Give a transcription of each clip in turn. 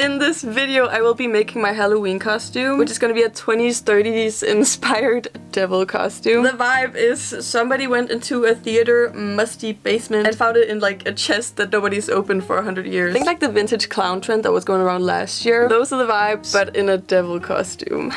in this video I will be making my Halloween costume, which is gonna be a 20s, 30s inspired devil costume. The vibe is somebody went into a theater musty basement and found it in like a chest that nobody's opened for 100 years. Think like the vintage clown trend that was going around last year. Those are the vibes, but in a devil costume.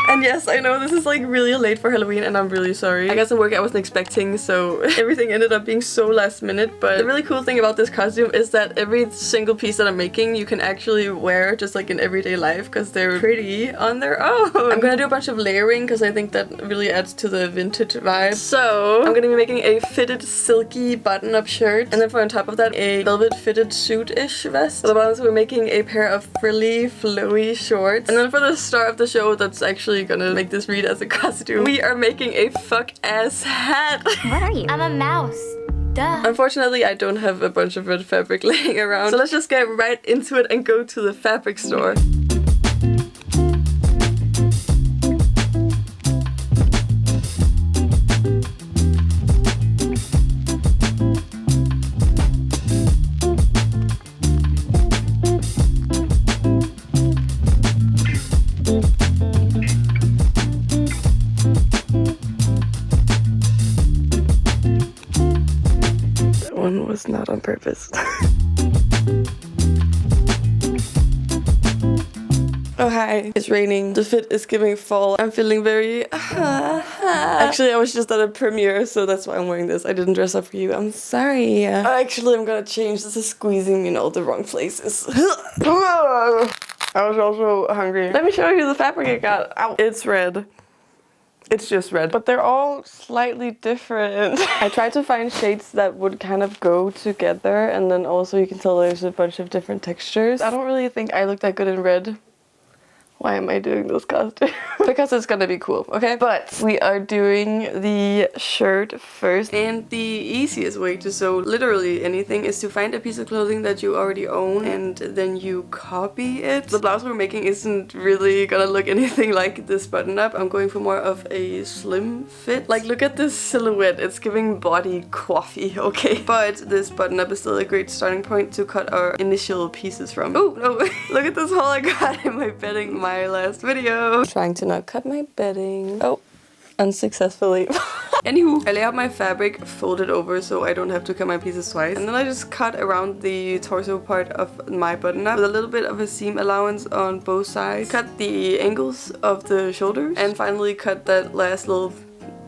And yes, I know this is like really late for Halloween and I'm really sorry. I got some work I wasn't expecting, so everything ended up being so last minute. But the really cool thing about this costume is that every single piece that I'm making you can actually wear just like in everyday life because they're pretty on their own. I'm gonna do a bunch of layering because I think that really adds to the vintage vibe. So I'm gonna be making a fitted silky button-up shirt, and then for on top of that a velvet fitted suit-ish vest. For the bottoms we're making a pair of frilly flowy shorts, and then for the star of the show that's actually gonna make this read as a costume, we are making a fuck-ass hat. What are you? I'm a mouse. Duh. Unfortunately, I don't have a bunch of red fabric laying around, so let's just get right into it and go to the fabric store. One was not on purpose. Oh hi, it's raining. The fit is giving fall. I'm feeling very Actually, I was just at a premiere, so that's why I'm wearing this. I didn't dress up for you. I'm sorry. Actually, I'm gonna change. This is squeezing me in all the wrong places. I was also hungry. Let me show you the fabric I got. Ow. It's red. It's just red, but they're all slightly different. I tried to find shades that would kind of go together, and then also you can tell there's a bunch of different textures. I don't really think I look that good in red. Why am I doing this costume? Because it's gonna be cool, okay? But we are doing the shirt first. And the easiest way to sew literally anything is to find a piece of clothing that you already own and then you copy it. The blouse we're making isn't really gonna look anything like this button up. I'm going for more of a slim fit. Like, look at this silhouette. It's giving body coffee, okay? But this button up is still a great starting point to cut our initial pieces from. Oh, no. Look at this hole I got in my bedding. My last video. Trying to not cut my bedding. Oh, unsuccessfully. Anywho, I lay out my fabric folded over so I don't have to cut my pieces twice. And then I just cut around the torso part of my button up with a little bit of a seam allowance on both sides. Cut the angles of the shoulders and finally cut that last little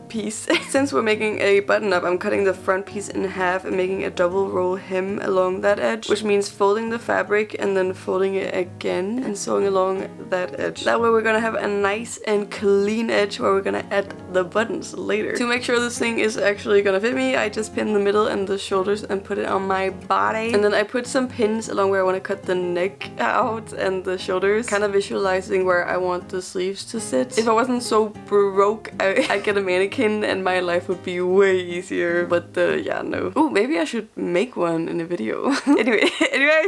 piece. Since we're making a button up, I'm cutting the front piece in half and making a double row hem along that edge, which means folding the fabric and then folding it again and sewing along that edge. That way we're gonna have a nice and clean edge where we're gonna add the buttons later. To make sure this thing is actually gonna fit me, I just pin the middle and the shoulders and put it on my body. And then I put some pins along where I want to cut the neck out and the shoulders, kind of visualizing where I want the sleeves to sit. If I wasn't so broke, I'd get a mannequin and my life would be way easier, but yeah, no. Oh, maybe I should make one in a video. anyway,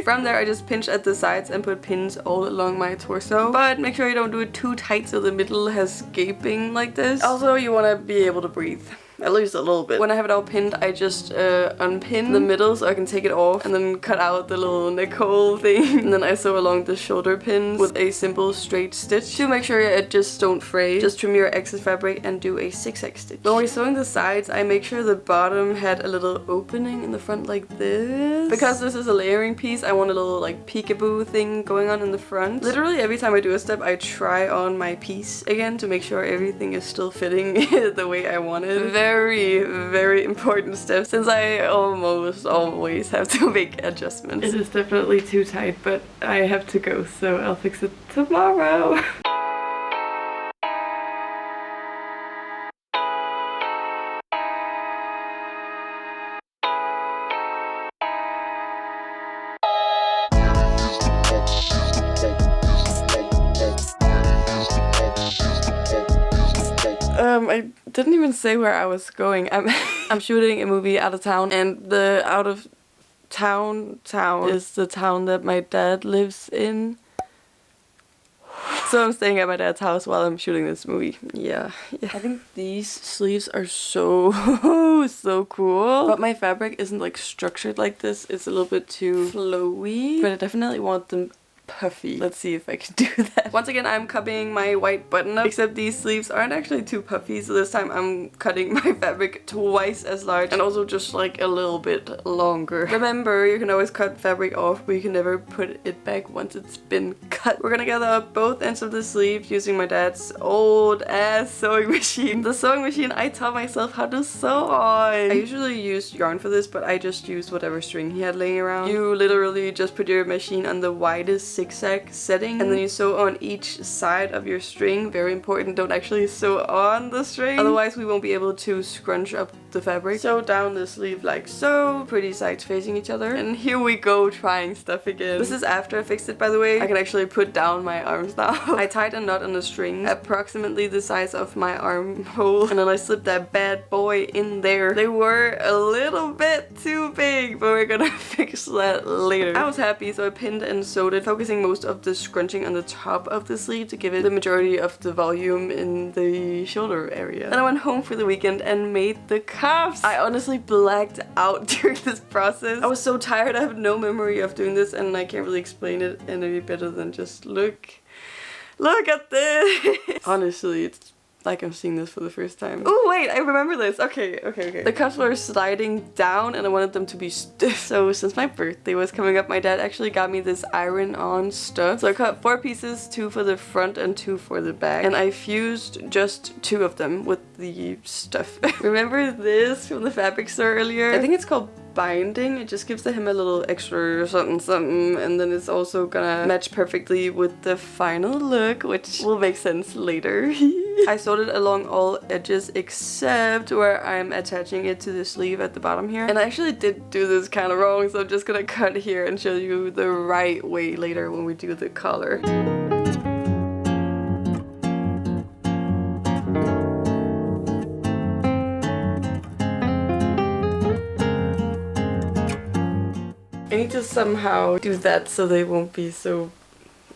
from there I just pinch at the sides and put pins all along my torso, but make sure you don't do it too tight so the middle has gaping like this. Also, you want to be able to breathe. At least a little bit. When I have it all pinned, I just unpin the middle so I can take it off and then cut out the little neck hole thing. And then I sew along the shoulder pins with a simple straight stitch to make sure it just don't fray. Just trim your excess fabric and do a zigzag stitch. When we're sewing the sides, I make sure the bottom had a little opening in the front like this. Because this is a layering piece, I want a little like peekaboo thing going on in the front. Literally every time I do a step, I try on my piece again to make sure everything is still fitting the way I want it. Very, very important step since I almost always have to make adjustments. It is definitely too tight, but I have to go, so I'll fix it tomorrow. I didn't even say where I was going. I'm shooting a movie out of town, and the out of town is the town that my dad lives in. So I'm staying at my dad's house while I'm shooting this movie. Yeah. I think these sleeves are so cool. But my fabric isn't like structured like this. It's a little bit too flowy. But I definitely want them puffy. Let's see if I can do that. Once again, I'm copying my white button up, except these sleeves aren't actually too puffy, so this time I'm cutting my fabric twice as large and also just like a little bit longer. Remember, you can always cut fabric off, but you can never put it back once it's been cut. We're gonna gather up both ends of the sleeve using my dad's old ass sewing machine. The sewing machine I taught myself how to sew on. I usually use yarn for this, but I just used whatever string he had laying around. You literally just put your machine on the widest zigzag setting and then you sew on each side of your string. Very important, don't actually sew on the string, otherwise we won't be able to scrunch up the fabric. Sew down the sleeve like so, pretty sides facing each other. And here we go, trying stuff again. This is after I fixed it, by the way. I can actually put down my arms now. I tied a knot on the string approximately the size of my armhole, and then I slipped that bad boy in there. They were a little bit too big, but we're gonna fix that later. I was happy, so I pinned and sewed it, focusing most of the scrunching on the top of the sleeve to give it the majority of the volume in the shoulder area. Then I went home for the weekend and made the cuffs. I honestly blacked out during this process. I was so tired, I have no memory of doing this, and I can't really explain it any better than just look at this. Honestly, it's like I'm seeing this for the first time. Oh wait, I remember this. Okay. The cuffs were sliding down and I wanted them to be stiff. So since my birthday was coming up, my dad actually got me this iron-on stuff. So I cut 4 pieces, 2 for the front and 2 for the back. And I fused just 2 of them with the stuff. Remember this from the fabric store earlier? I think it's called binding. It just gives the hem a little extra something, and then it's also gonna match perfectly with the final look, which will make sense later. I sewed it along all edges except where I'm attaching it to the sleeve at the bottom here. And I actually did do this kind of wrong, so I'm just gonna cut here and show you the right way later when we do the collar. I need to somehow do that so they won't be so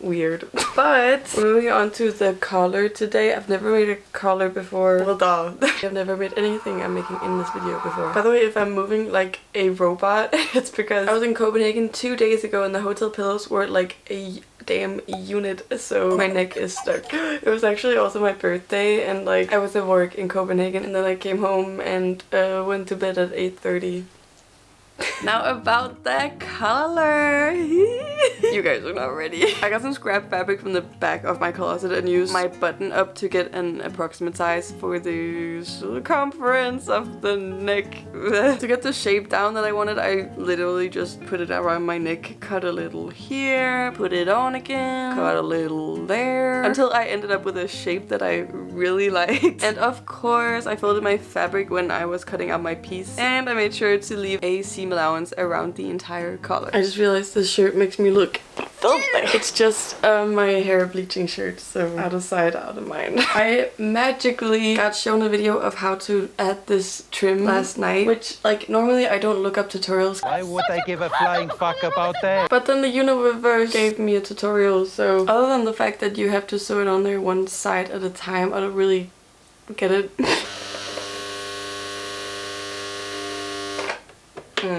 weird. But we're moving on to the collar today. I've never made a collar before. Well, duh. I've never made anything I'm making in this video before. By the way, if I'm moving like a robot, it's because I was in Copenhagen 2 days ago and the hotel pillows were like a damn unit, so my neck is stuck. It was actually also my birthday, and like I was at work in Copenhagen and then I came home and went to bed at 8:30. Now about that color. You guys are not ready. I got some scrap fabric from the back of my closet and used my button up to get an approximate size for the circumference of the neck. To get the shape down that I wanted, I literally just put it around my neck, cut a little here, put it on again, cut a little there, until I ended up with a shape that I really liked. And of course, I folded my fabric when I was cutting out my piece, and I made sure to leave a seam allowance around the entire collar. I just realized this shirt makes me look filthy. It's just my hair bleaching shirt, so out of sight, out of mind. I magically got shown a video of how to add this trim last night, which like normally I don't look up tutorials. Why would I give a flying fuck about that? But then the universe gave me a tutorial, so other than the fact that you have to sew it on there one side at a time, I don't really get it.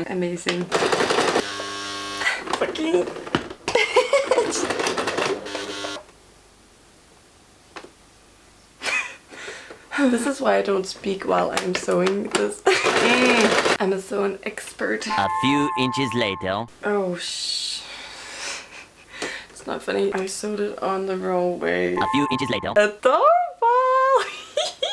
Amazing. Fucking. This is why I don't speak while I'm sewing, because I'm a sewing expert. A few inches later. Oh it's not funny. I sewed it on the wrong way. A few inches later. Adorable!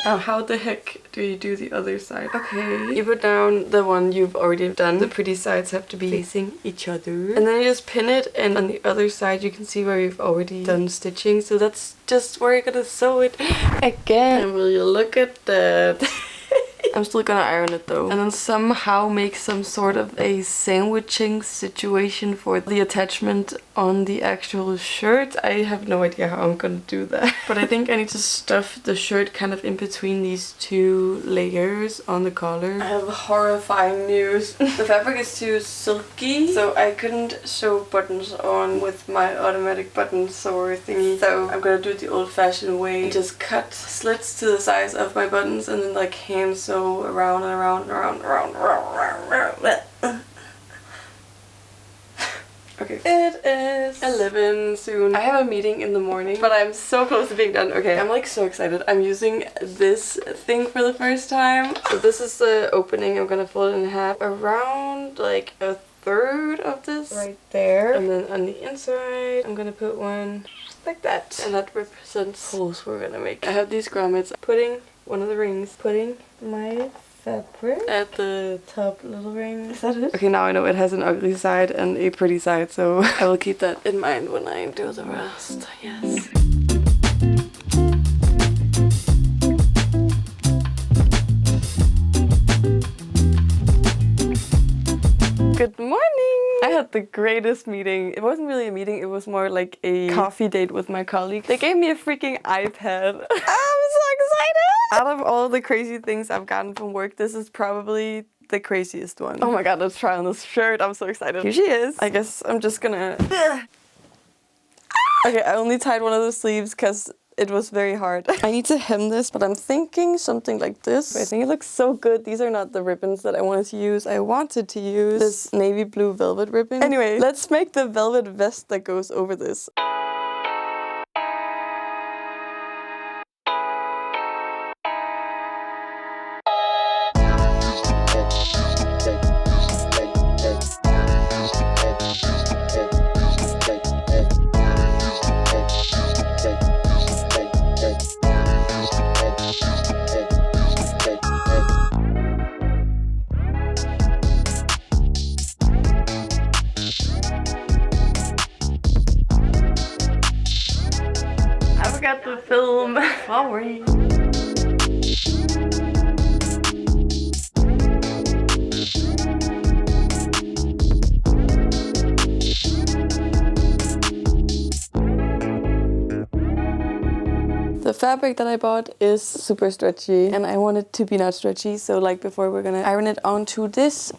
How the heck do you do the other side? Okay, you put down the one you've already done. The pretty sides have to be facing each other. And then you just pin it, and on the other side you can see where you've already done stitching. So that's just where you're gonna sew it again. And will you look at that? I'm still gonna iron it though. And then somehow make some sort of a sandwiching situation for the attachment on the actual shirt. I have no idea how I'm gonna do that. But I think I need to stuff the shirt kind of in between these 2 layers on the collar. I have horrifying news. The fabric is too silky, so I couldn't sew buttons on with my automatic button sewer thingy. So I'm gonna do it the old-fashioned way. Just cut slits to the size of my buttons and then like hand sew around and around and around. Okay. It is 11 soon. I have a meeting in the morning, but I'm so close to being done. Okay, I'm like so excited. I'm using this thing for the first time. So this is the opening. I'm gonna fold it in half around like a third of this right there. And then on the inside, I'm gonna put one like that. And that represents holes we're gonna make. I have these grommets. Putting one of the rings. Putting my fabric at the top little ring. Is that it? Okay, now I know it has an ugly side and a pretty side, so I will keep that in mind when I do the rest. Yes. Good morning! I had the greatest meeting. It wasn't really a meeting, it was more like a coffee date with my colleague. They gave me a freaking iPad. I'm so excited! Out of all the crazy things I've gotten from work, this is probably the craziest one. Oh my god, let's try on this shirt. I'm so excited. Here she is. I guess I'm just gonna... Okay, I only tied one of the sleeves because it was very hard. I need to hem this, but I'm thinking something like this. I think it looks so good. These are not the ribbons that I wanted to use. I wanted to use this navy blue velvet ribbon. Anyway, let's make the velvet vest that goes over this. I forgot to film. Sorry. The fabric that I bought is super stretchy and I want it to be not stretchy, so like before we're gonna iron it onto this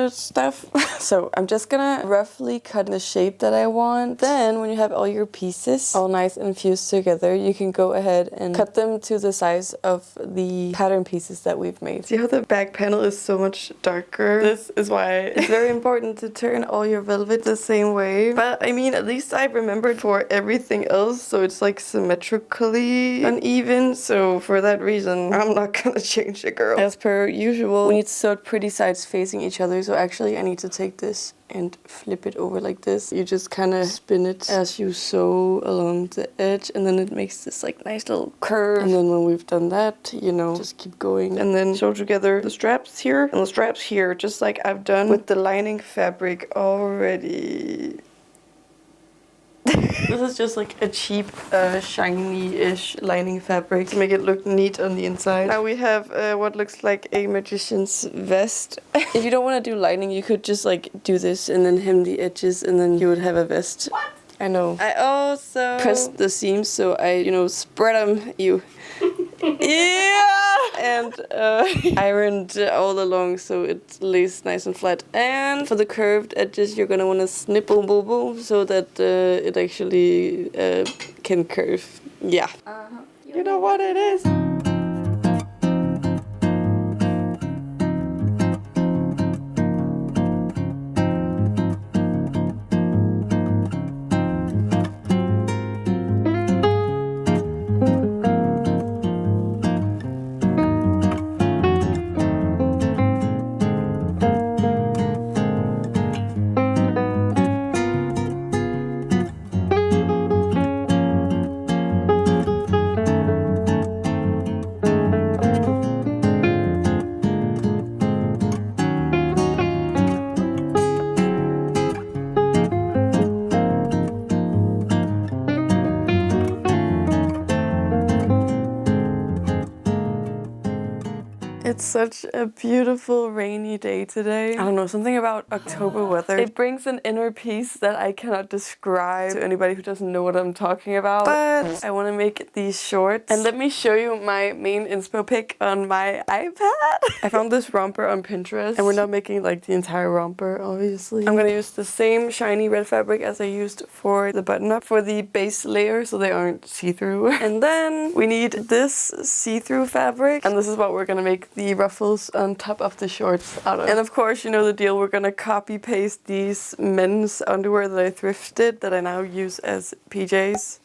stuff. So I'm just gonna roughly cut in the shape that I want. Then when you have all your pieces all nice and fused together, you can go ahead and cut them to the size of the pattern pieces that we've made. See how the back panel is so much darker? This is why it's very important to turn all your velvet the same way. But I mean, at least I remembered for everything else, so it's like symmetrically uneven, so for that reason I'm not gonna change it, girl. As per usual, we need to sew pretty sides facing each other, so actually I need to take this and flip it over like this. You just kind of spin it as you sew along the edge, and then it makes this like nice little curve. And then when we've done that, you know, just keep going and then sew together the straps here and the straps here, just like I've done with the lining fabric already. This is just like a cheap, shiny-ish lining fabric to make it look neat on the inside. Now we have what looks like a magician's vest. If you don't want to do lining, you could just like do this and then hem the edges and then you would have a vest. What? I know. I also pressed the seams so I, you know, spread them. Yeah! And ironed all along so it lays nice and flat. And for the curved edges, you're gonna want to snip boom boom boom so that it actually can curve. Yeah. You know what it is. It's such a beautiful rainy day today. I don't know, something about October weather. It brings an inner peace that I cannot describe to anybody who doesn't know what I'm talking about. But I want to make these shorts. And let me show you my main inspo pic on my iPad. I found this romper on Pinterest. And we're not making like the entire romper, obviously. I'm going to use the same shiny red fabric as I used for the button-up for the base layer so they aren't see-through. And then we need this see-through fabric. And this is what we're going to make the the ruffles on top of the shorts out of. And of course, you know the deal, we're gonna copy paste these men's underwear that I thrifted that I now use as PJs.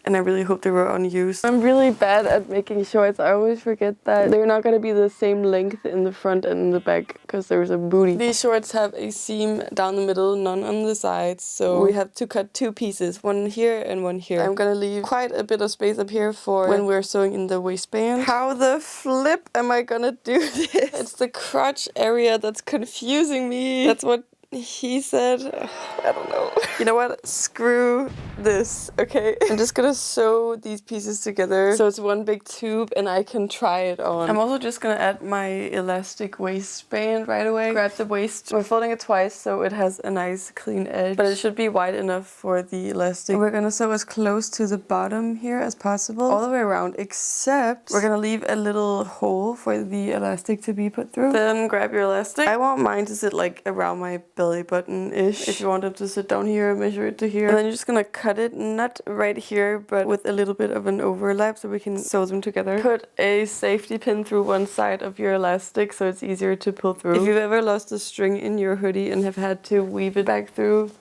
And I really hope they were unused. I'm really bad at making shorts. I always forget that they're not gonna be the same length in the front and in the back because there's a booty. These shorts have a seam down the middle, none on the sides. So we have to cut 2 pieces, one here and one here. I'm gonna leave quite a bit of space up here for when we're sewing in the waistband. How the flip am I gonna do this? It's the crotch area that's confusing me. That's what he said. I don't know. You know what? Screw this, okay? I'm just gonna sew these pieces together so it's one big tube and I can try it on. I'm also just gonna add my elastic waistband right away. Grab the waist. We're folding it twice so it has a nice clean edge, but it should be wide enough for the elastic. We're gonna sew as close to the bottom here as possible, all the way around, except we're gonna leave a little hole for the elastic to be put through. Then grab your elastic. I want mine to sit like around my belly button-ish. If you want it to sit down here, measure it to here. And then you're just gonna cut it, not right here, but with a little bit of an overlap so we can sew them together. Put a safety pin through one side of your elastic so it's easier to pull through. If you've ever lost a string in your hoodie and have had to weave it back through,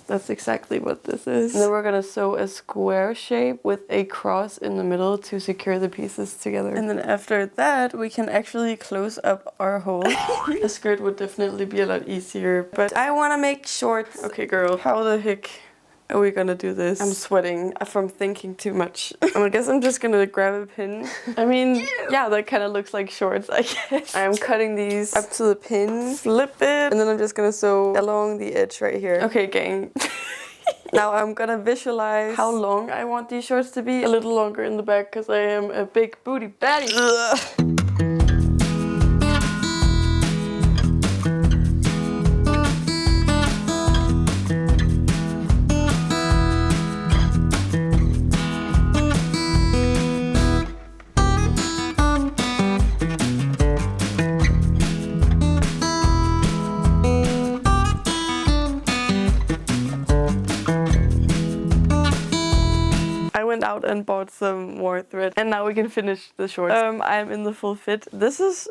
that's exactly what this is. And then we're gonna sew a square shape with a cross in the middle to secure the pieces together. And then after that, we can actually close up our hole. A skirt would definitely be a lot easier, but I wanna make shorts. Okay, girl, how the heck are we gonna do this? I'm sweating from thinking too much. I guess I'm just gonna grab a pin. I mean, yeah, that kind of looks like shorts, I guess. I'm cutting these up to the pin, flip it, and then I'm just gonna sew along the edge right here. Okay, gang. Now I'm gonna visualize how long I want these shorts to be. A little longer in the back because I am a big booty baddie. Ugh. Out and bought some more thread and now we can finish the shorts. I'm in the full fit. This is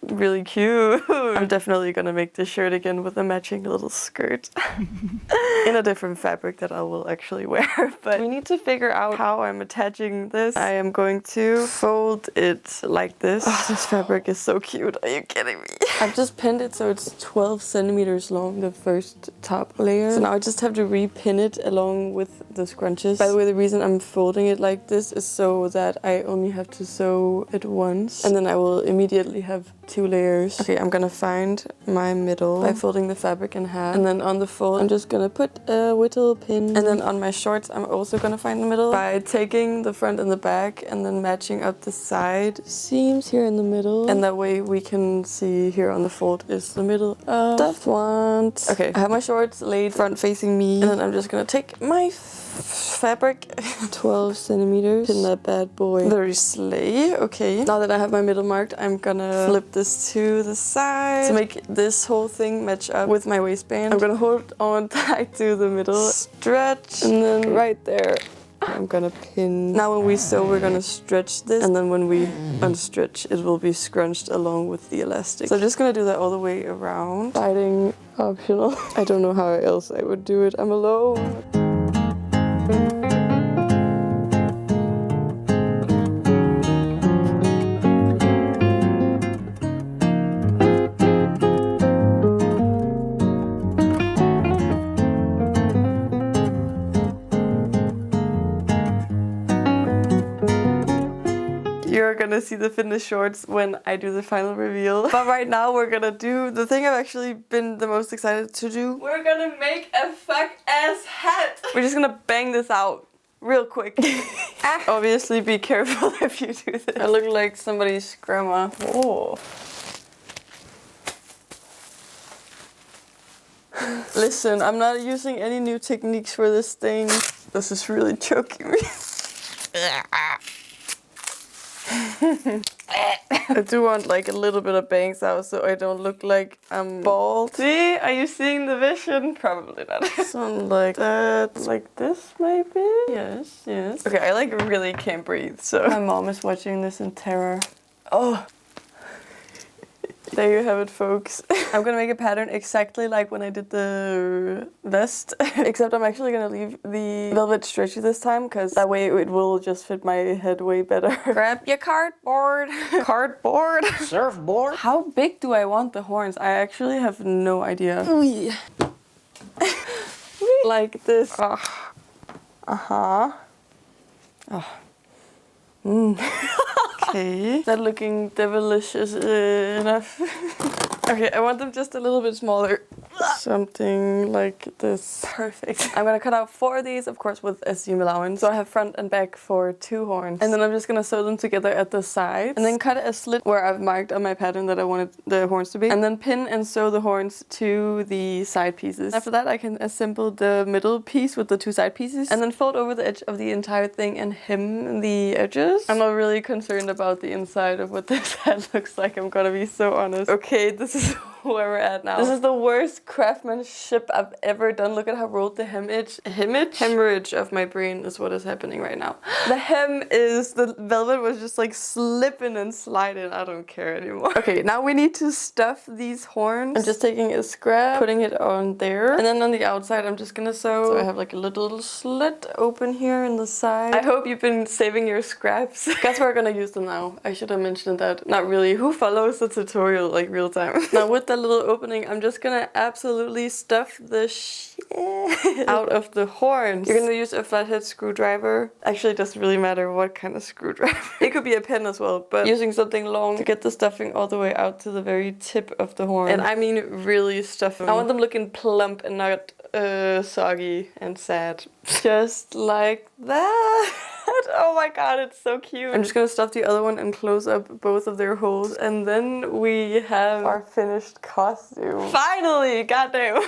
really cute. I'm definitely gonna make this shirt again with a matching little skirt in a different fabric that I will actually wear, but we need to figure out how I'm attaching this. I am going to fold it like this. Oh, this fabric is so cute. Are you kidding me? I've just pinned it so it's 12 centimeters long, the first top layer. So now I just have to repin it along with the scrunches. By the way, the reason I'm folding it like this is so that I only have to sew it once and then I will immediately have 2 layers. Okay, I'm gonna find my middle by folding the fabric in half. And then on the fold, I'm just gonna put a whittle pin. And then on my shorts, I'm also gonna find the middle by taking the front and the back and then matching up the side seams here in the middle. And that way we can see here on the fold is the middle of the front. Okay, I have my shorts laid front facing me. And then I'm just gonna take my fabric, 12 centimeters, pin that bad boy. Very slay. Okay, now that I have my middle marked, I'm gonna flip this to the side to make this whole thing match up with my waistband. I'm gonna hold on tight to the middle, stretch, and then right there I'm gonna pin. Now when we sew, we're gonna stretch this, and then when we unstretch, it will be scrunched along with the elastic. So I'm just gonna do that all the way around. Biting optional. I don't know how else I would do it. I'm alone. You're gonna see the finished shorts when I do the final reveal. But right now we're gonna do the thing I've actually been the most excited to do. We're gonna make a fuck-ass hat. We're just gonna bang this out real quick. Obviously be careful if you do this. I look like somebody's grandma. Oh. Listen, I'm not using any new techniques for this thing. This is really choking me. I do want like a little bit of bangs out so I don't look like I'm bald. See? Are you seeing the vision? Probably not. Something like that. Like this maybe? Yes, yes. Okay, I like really can't breathe, so my mom is watching this in terror. Oh. There you have it, folks. I'm gonna make a pattern exactly like when I did the vest, except I'm actually gonna leave the velvet stretchy this time, because that way it will just fit my head way better. Grab your cardboard. Cardboard. Surfboard? How big do I want the horns? I actually have no idea. Like this. Uh-huh. Oh. Okay. That looking delicious enough. Okay, I want them just a little bit smaller. Something like this. Perfect. I'm gonna cut out 4 of these, of course, with a seam allowance. So I have front and back for 2 horns. And then I'm just gonna sew them together at the sides. And then cut a slit where I've marked on my pattern that I wanted the horns to be. And then pin and sew the horns to the side pieces. After that, I can assemble the middle piece with the 2 side pieces. And then fold over the edge of the entire thing and hem the edges. I'm not really concerned about the inside of what this hat looks like. I'm gonna be so honest. Okay, this is where we're at now. This is the worst craftsmanship I've ever done. Look at how rolled the hemorrhage of my brain is what is happening right now. The hem is, the velvet was just like slipping and sliding. I don't care anymore. Okay, now we need to stuff these horns. I'm just taking a scrap, putting it on there. And then on the outside, I'm just gonna sew. So I have like a little slit open here in the side. I hope you've been saving your scraps. Guess we're gonna use them now. I should have mentioned that. Not really. Who follows the tutorial like real time? Now with that little opening, I'm just gonna absolutely stuff the shit out of the horns. You're gonna use a flathead screwdriver. Actually, it doesn't really matter what kind of screwdriver. It could be a pen as well, but using something long to get the stuffing all the way out to the very tip of the horn. And I mean really stuffing. I want them looking plump and not soggy and sad. Just like that. Oh my god, it's so cute. I'm just gonna stuff the other one and close up both of their holes, and then we have our finished costume. Finally! Goddamn!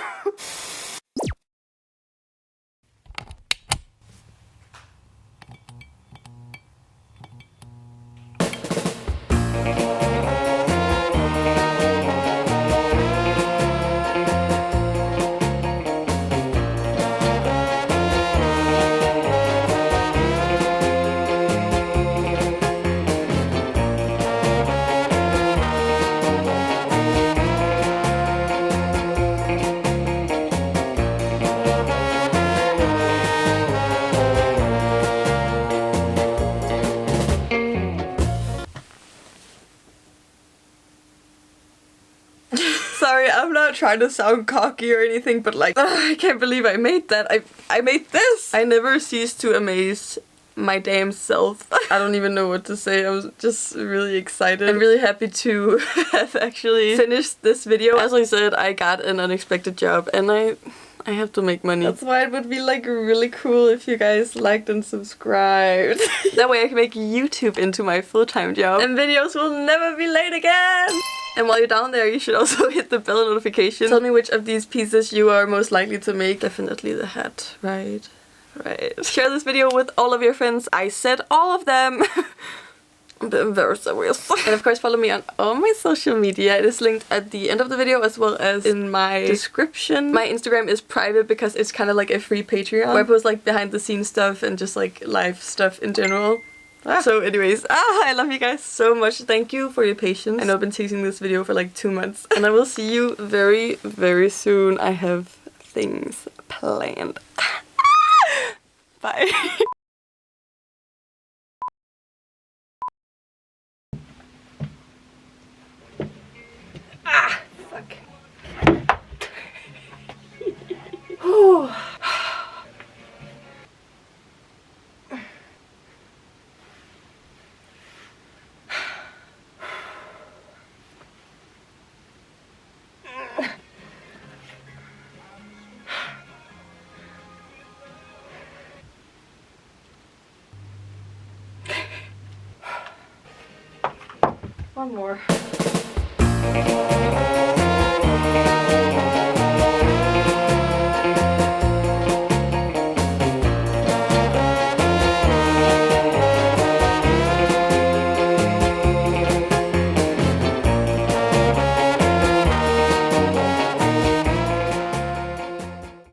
Sorry, I'm not trying to sound cocky or anything, but like, I can't believe I made that. I made this! I never cease to amaze my damn self. I don't even know what to say. I was just really excited. I'm really happy to have actually finished this video. As I said, I got an unexpected job and I have to make money. That's why it would be like really cool if you guys liked and subscribed. That way I can make YouTube into my full-time job and videos will never be late again. And while you're down there, you should also hit the bell notification. Tell me which of these pieces you are most likely to make. Definitely the hat, right? Right. Share this video with all of your friends. I said all of them. I'm very serious. And of course follow me on all my social media. It is linked at the end of the video as well as in my description. My Instagram is private because it's kind of like a free Patreon where I post like behind the scenes stuff and just like live stuff in general. So anyways, I love you guys so much. Thank you for your patience. I know I've been teasing this video for like 2 months. And I will see you very, very soon. I have things planned. Bye. Fuck. One more.